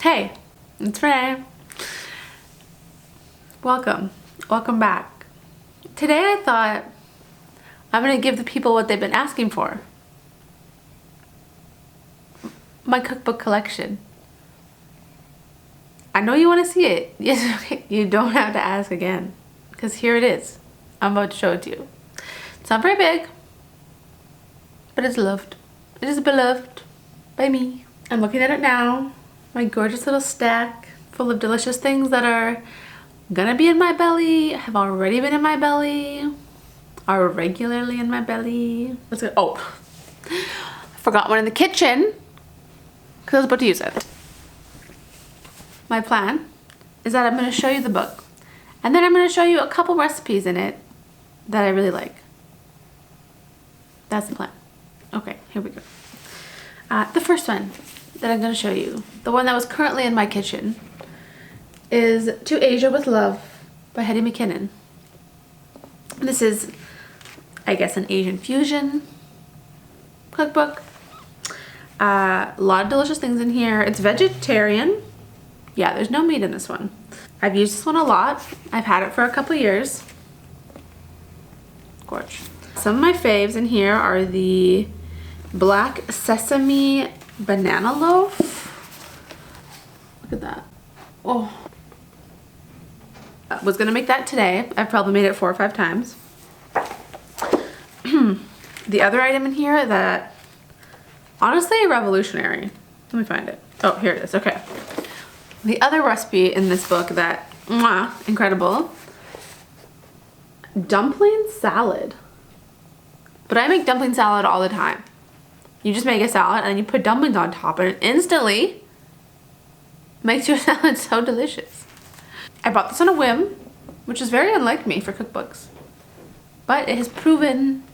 Hey, it's Renee. Welcome back. Today I thought I'm gonna give the people what they've been asking for. My cookbook collection. I know you want to see it. Yes, okay. You don't have to ask again, because here it is. I'm about to show it to you. It's not very big, but it's loved. It is beloved by me. I'm looking at it now. My gorgeous little stack full of delicious things that are gonna be in my belly, have already been in my belly, are regularly in my belly. Let's go. Oh, I forgot one in the kitchen because I was about to use it. My plan is that I'm going to show you the book, and then I'm going to show you a couple recipes in it that I really like. That's the plan. Okay, here we go. The first one that I'm going to show you, the one that was currently in my kitchen, is To Asia with Love by Hetty McKinnon. This is, I guess, an Asian fusion cookbook. A lot of delicious things in here. It's vegetarian. Yeah, there's no meat in this one. I've used this one a lot. I've had it for a couple years. Gorge. Some of my faves in here are the black sesame banana loaf. Look at that. Oh. I was gonna make that today. I've probably made it 4 or 5 times. The other item in here that, honestly, revolutionary. Let me find it. Oh, here it is. Okay. The other recipe in this book that, incredible. Dumpling salad. But I make dumpling salad all the time. You just make a salad and you put dumplings on top and it instantly makes your salad so delicious. I bought this on a whim, which is very unlike me for cookbooks. But it has proven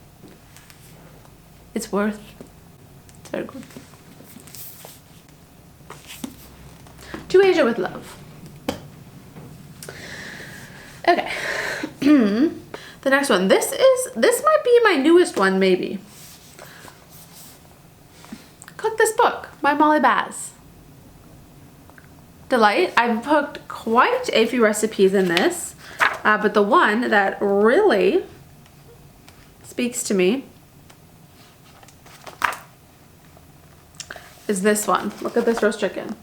its worth. It's very good. To Asia with Love. Okay. The next one. This might be my newest one, maybe. Cook This Book by Molly Baz. Delight. I've cooked quite a few recipes in this, but the one that really speaks to me is this one. Look at this roast chicken.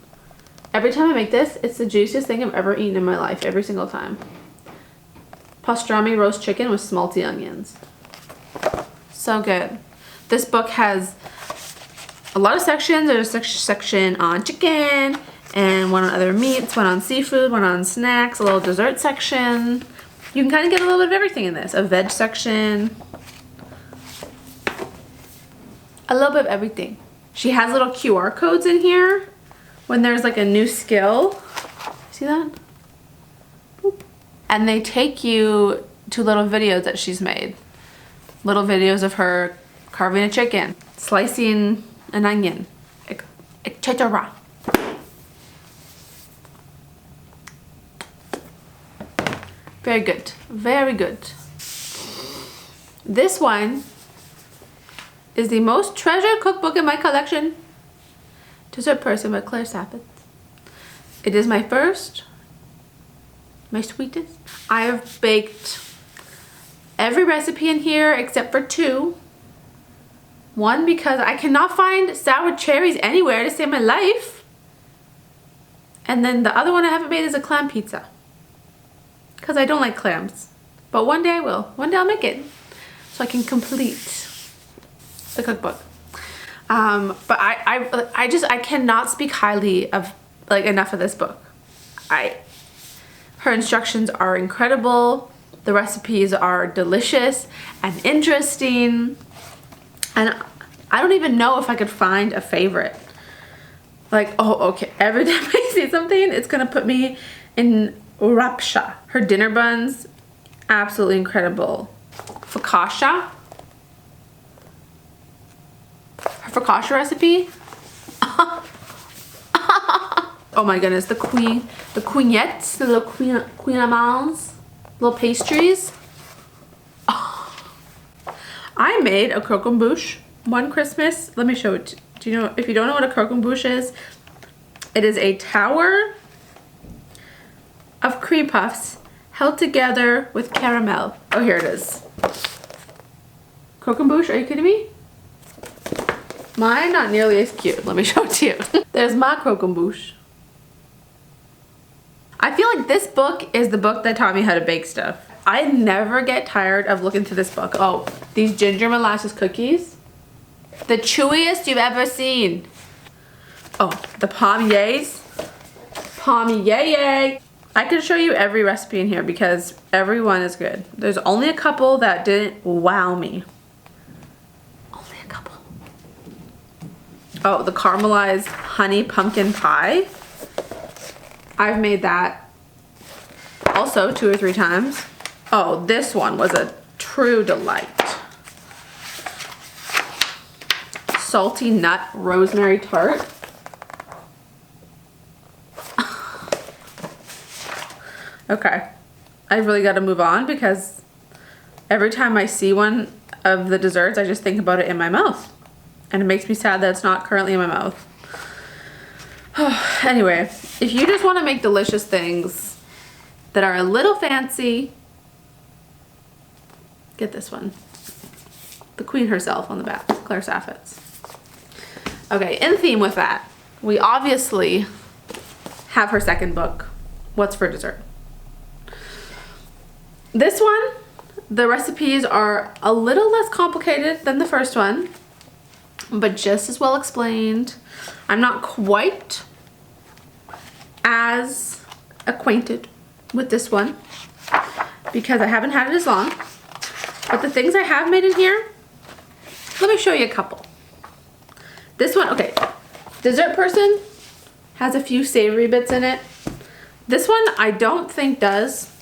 Every time I make this, it's the juiciest thing I've ever eaten in my life, every single time. Pastrami roast chicken with smalty onions. So good. This book has a lot of sections. There's a section on chicken, and one on other meats, one on seafood, one on snacks, a little dessert section. You can kind of get a little bit of everything in this. A veg section. A little bit of everything. She has little QR codes in here when there's like a new skill. See that? Boop. And they take you to little videos that she's made. Little videos of her carving a chicken, slicing an onion, etc. Very good. Very good. This one is the most treasured cookbook in my collection. Dessert Person by Saffitz. It is my first, my sweetest. I have baked every recipe in here except for 2. One, because I cannot find sour cherries anywhere to save my life. And then the other one I haven't made is a clam pizza, because I don't like clams. But one day I will. One day I'll make it so I can complete the cookbook. But I cannot speak highly of enough of this book. Her instructions are incredible. The recipes are delicious and interesting. And I don't even know if I could find a favorite. Like, oh, okay. Every time I see something, it's gonna put me in rapture. Her dinner buns, absolutely incredible. Focaccia. Her focaccia recipe. Oh my goodness, the quignettes, the little queen amands, little pastries. Oh. I made a croquembouche one Christmas. Let me show it. Do you know, if you don't know what a croquembouche is, It is a tower of cream puffs held together with caramel. Oh, here it is. Croquembouche, are you kidding me? Mine not nearly as cute. Let me show it to you. There's my croquembouche. I feel like this book is the book that taught me how to bake stuff. I never get tired of looking through this book. Oh, these ginger molasses cookies. The chewiest you've ever seen. Oh, the pommiers. Pommier. I can show you every recipe in here because everyone is good. There's only a couple that didn't wow me. Only a couple. Oh, the caramelized honey pumpkin pie. I've made that also 2 or 3 times. Oh, this one was a true delight. Salty nut rosemary tart. Okay, I've really got to move on because every time I see one of the desserts, I just think about it in my mouth. And it makes me sad that it's not currently in my mouth. Anyway, if you just want to make delicious things that are a little fancy, get this one. The queen herself on the back, Claire Saffitz. Okay, in theme with that, we obviously have her second book, What's for Dessert? This one, the recipes are a little less complicated than the first one, but just as well explained. I'm not quite as acquainted with this one because I haven't had it as long, but the things I have made in here, let me show you a couple. This one, okay, dessert person has a few savory bits in it. This one I don't think does.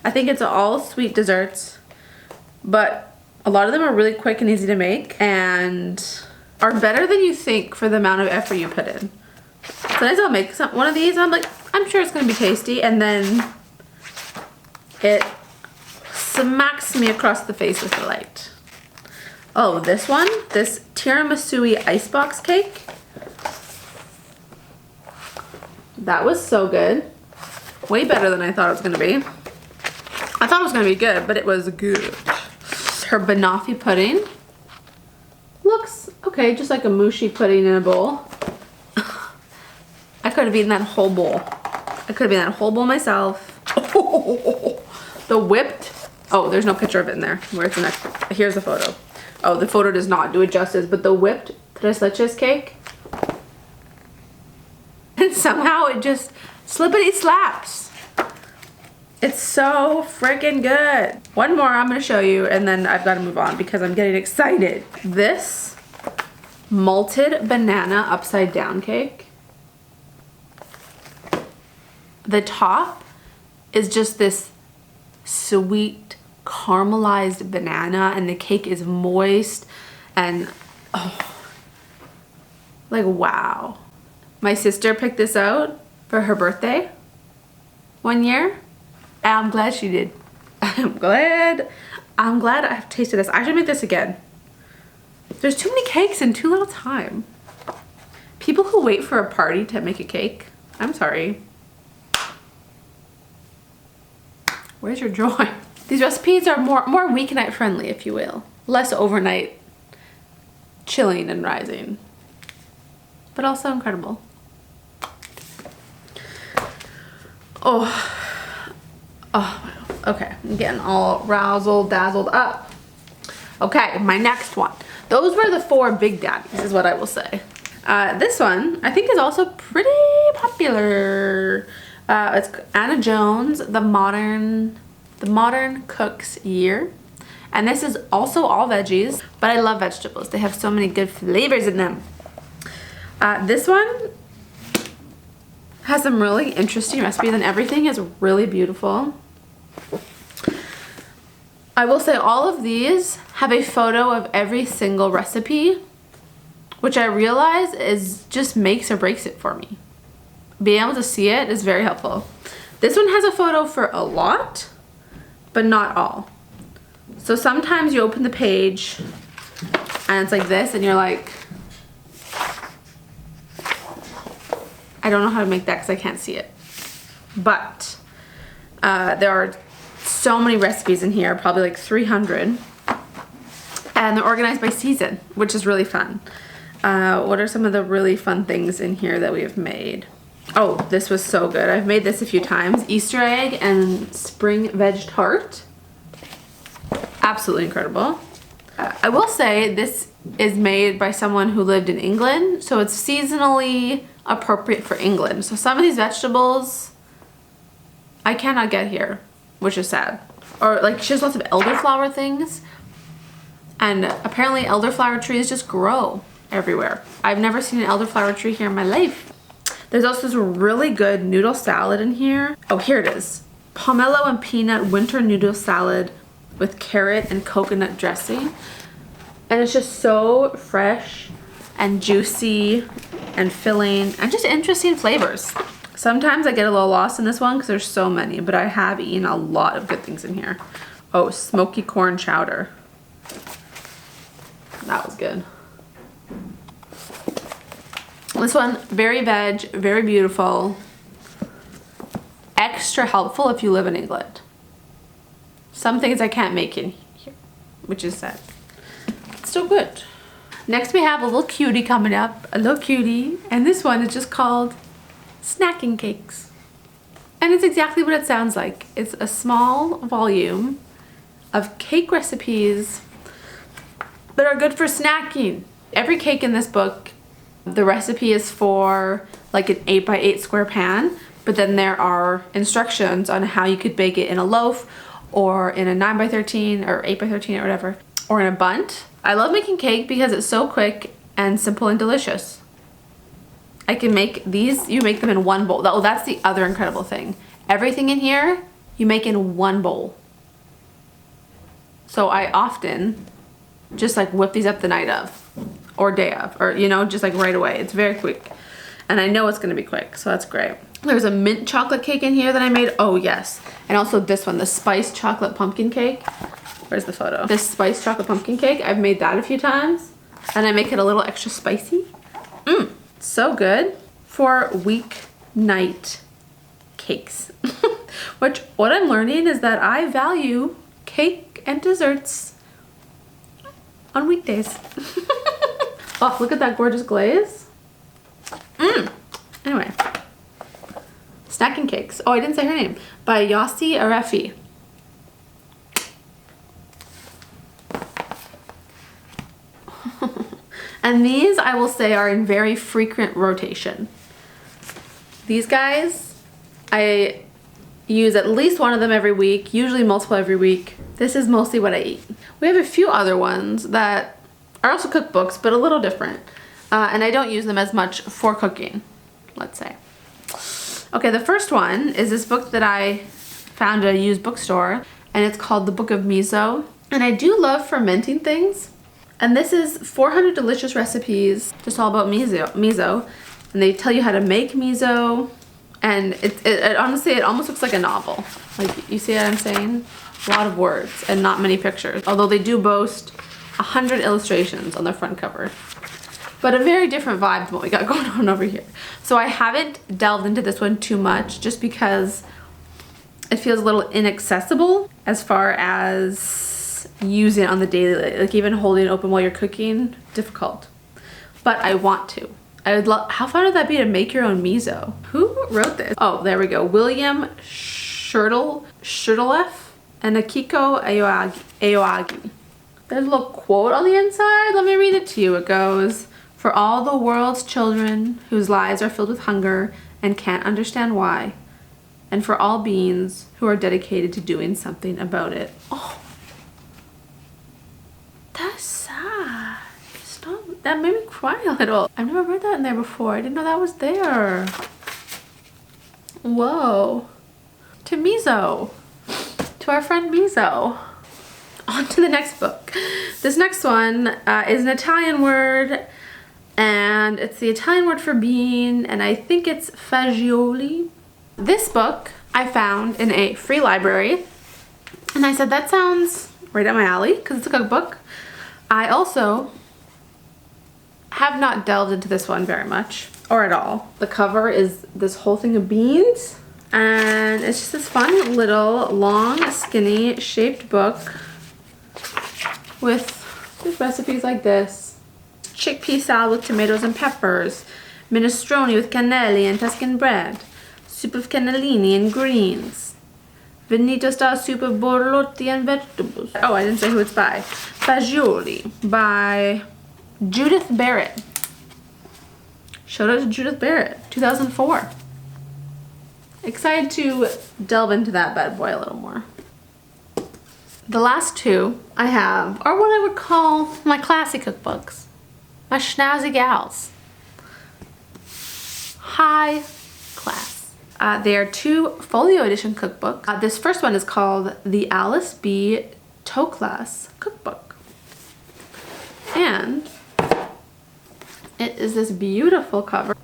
I think it's all sweet desserts, but a lot of them are really quick and easy to make and are better than you think for the amount of effort you put in. Sometimes I'll make one of these and I'm like, I'm sure it's gonna be tasty, and then it smacks me across the face with delight. Oh, this one, this tiramisu icebox cake. That was so good. Way better than I thought it was gonna be. I thought it was gonna be good, but it was good. Her banoffee pudding looks okay, just like a mushy pudding in a bowl. I could have eaten that whole bowl. I could have eaten that whole bowl myself. Oh, the whipped, oh, there's no picture of it in there. Where's the next? Here's the photo. Oh, the photo does not do it justice, but the whipped tres leches cake. And somehow it just slippity slaps. It's so freaking good. One more I'm gonna show you and then I've got to move on because I'm getting excited. This malted banana upside down cake. The top is just this sweet caramelized banana and the cake is moist and oh, like wow. My sister picked this out for her birthday one year. And I'm glad she did. I'm glad I've tasted this. I should make this again. There's too many cakes in too little time. People who wait for a party to make a cake, I'm sorry. Where's your joy? These recipes are more weeknight friendly, if you will. Less overnight chilling and rising. But also incredible. Oh, okay, I'm getting all razzle dazzled up. Okay, my next one. Those were the 4 big daddies, is what I will say. This one, I think, is also pretty popular. It's Anna Jones, the modern cook's year. And this is also all veggies, but I love vegetables. They have so many good flavors in them. This one has some really interesting recipes and everything is really beautiful. I will say all of these have a photo of every single recipe, which I realize is just makes or breaks it for me. Being able to see it is very helpful. This one has a photo for a lot, but not all. So sometimes you open the page and it's like this and you're like, I don't know how to make that because I can't see it. But there are so many recipes in here, probably like 300. And they're organized by season, which is really fun. What are some of the really fun things in here that we have made? Oh, this was so good. I've made this a few times. Easter egg and spring veg tart. Absolutely incredible. I will say this is made by someone who lived in England, so it's seasonally appropriate for England. So some of these vegetables I cannot get here, which is sad. Or like she has lots of elderflower things, and apparently elderflower trees just grow everywhere. I've never seen an elderflower tree here in my life. There's also this really good noodle salad in here. Oh, here it is. Pomelo and peanut winter noodle salad with carrot and coconut dressing. And it's just so fresh and juicy and filling and just interesting flavors. Sometimes I get a little lost in this one because there's so many, but I have eaten a lot of good things in here. Oh, smoky corn chowder. That was good. This one, very veg, very beautiful. Extra helpful if you live in England. Some things I can't make in here, which is sad. Still good. Next we have a little cutie coming up, a little cutie, and this one is just called snacking cakes. And it's exactly what it sounds like. It's a small volume of cake recipes that are good for snacking. Every cake in this book, the recipe is for like an 8x8 square pan, but then there are instructions on how you could bake it in a loaf or in a 9x13 or 8x13 or whatever, or in a bundt. I love making cake because it's so quick and simple and delicious. I can make these, you make them in one bowl. Oh, that's the other incredible thing. Everything in here, you make in one bowl. So I often just like whip these up the night of or day of, or you know, just like right away. It's very quick. And I know it's gonna be quick, so that's great. There's a mint chocolate cake in here that I made. Oh yes. And also this one, the spiced chocolate pumpkin cake. Where's the photo? This spiced chocolate pumpkin cake, I've made that a few times. And I make it a little extra spicy. So good for weeknight cakes. Which, what I'm learning is that I value cake and desserts on weekdays. Oh, look at that gorgeous glaze. Anyway. Snacking cakes. Oh, I didn't say her name. By Yossi Arefi. And these, I will say, are in very frequent rotation. These guys, I use at least one of them every week, usually multiple every week. This is mostly what I eat. We have a few other ones that are also cookbooks, but a little different. And I don't use them as much for cooking, let's say. Okay, the first one is this book that I found at a used bookstore, and it's called The Book of Miso. And I do love fermenting things. And this is 400 delicious recipes, just all about miso. And they tell you how to make miso. And it honestly, it almost looks like a novel. Like, you see what I'm saying? A lot of words and not many pictures. Although they do boast 100 illustrations on the front cover. But a very different vibe from what we got going on over here. So I haven't delved into this one too much just because it feels a little inaccessible as far as using it on the daily, like even holding it open while you're cooking, difficult. But I want to. I would love, how fun would that be to make your own miso? Who wrote this? Oh, there we go. William Shurleff and Akiko Aoyagi. There's a little quote on the inside. Let me read it to you. It goes, "For all the world's children whose lives are filled with hunger and can't understand why, and for all beings who are dedicated to doing something about it." Oh, that's sad. Stop. That made me cry a little. I've never read that in there before. I didn't know that was there. Whoa. To Miso. To our friend Miso. On to the next book. This next one is an Italian word, and it's the Italian word for bean, and I think it's fagioli. This book I found in a free library, and I said that sounds right up my alley because it's a cookbook. I also have not delved into this one very much, or at all. The cover is this whole thing of beans, and it's just this fun little long skinny shaped book with recipes like this. Chickpea salad with tomatoes and peppers, minestrone with cannelli and Tuscan bread, soup of cannellini and greens, Veneto style soup of borlotti and vegetables. Oh, I didn't say who it's by. Fagioli by Judith Barrett. Shout out to Judith Barrett, 2004. Excited to delve into that bad boy a little more. The last two I have are what I would call my classy cookbooks. My schnazzy gals. High class. They are 2 folio edition cookbooks. This first one is called the Alice B. Toklas Cookbook. And it is this beautiful cover.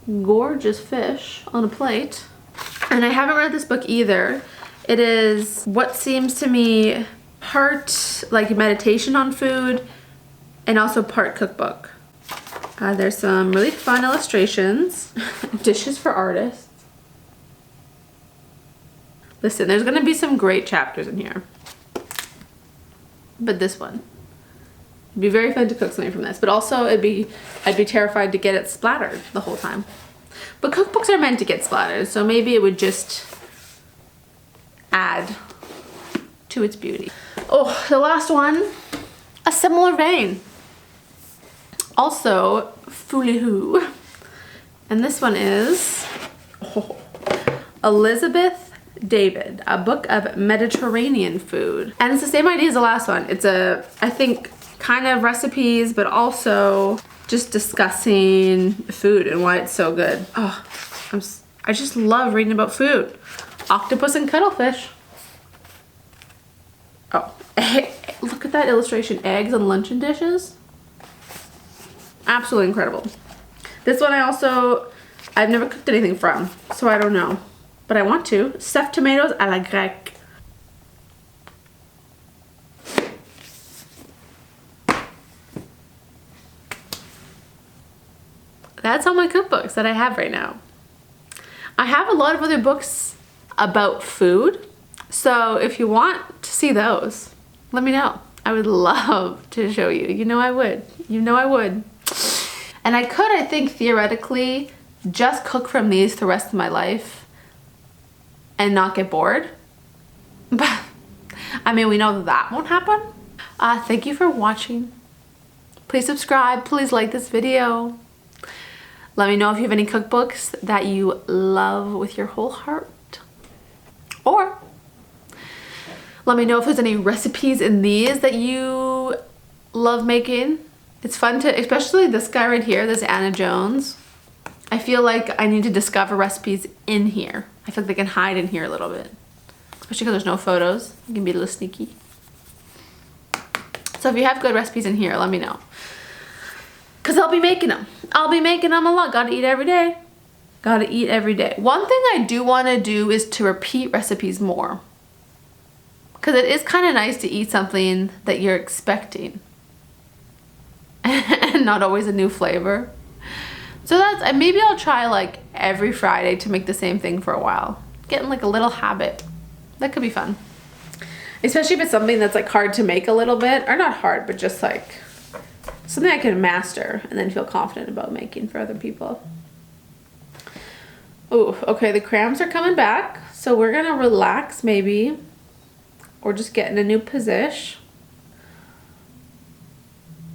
Gorgeous fish on a plate. And I haven't read this book either. It is what seems to me part like meditation on food and also part cookbook. There's some really fun illustrations, dishes for artists. Listen, there's gonna be some great chapters in here. But this one, it'd be very fun to cook something from this, but also I'd be terrified to get it splattered the whole time. But cookbooks are meant to get splattered, so maybe it would just add to its beauty. Oh, the last one, a similar vein. Also, Foulihu. And this one is Elizabeth David, a book of Mediterranean food. And it's the same idea as the last one. It's I think, kind of recipes, but also just discussing food and why it's so good. Oh, I just love reading about food. Octopus and cuttlefish. Oh, look at that illustration. Eggs and luncheon dishes. Absolutely incredible. This one I've never cooked anything from, so I don't know. But I want to. Stuffed tomatoes à la grecque. That's all my cookbooks that I have right now. I have a lot of other books about food, so if you want to see those, let me know. I would love to show you. You know I would. You know I would. And I could, I think, theoretically, just cook from these the rest of my life and not get bored. But, I mean, we know that won't happen. Thank you for watching. Please subscribe. Please like this video. Let me know if you have any cookbooks that you love with your whole heart. Or let me know if there's any recipes in these that you love making. It's fun to, especially this guy right here, this Anna Jones. I feel like I need to discover recipes in here. I feel like they can hide in here a little bit. Especially because there's no photos. You can be a little sneaky. So if you have good recipes in here, let me know. Because I'll be making them. I'll be making them a lot. Gotta eat every day. Gotta eat every day. One thing I do want to do is to repeat recipes more. Because it is kind of nice to eat something that you're expecting. And not always a new flavor. So that's, maybe I'll try like every Friday to make the same thing for a while. Getting like a little habit. That could be fun. Especially if it's something that's like hard to make a little bit. Or not hard, but just like something I can master and then feel confident about making for other people. Oh, okay, the cramps are coming back. So we're gonna relax maybe. Or just get in a new position.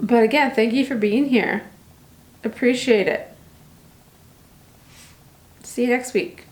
But again, thank you for being here. Appreciate it. See you next week.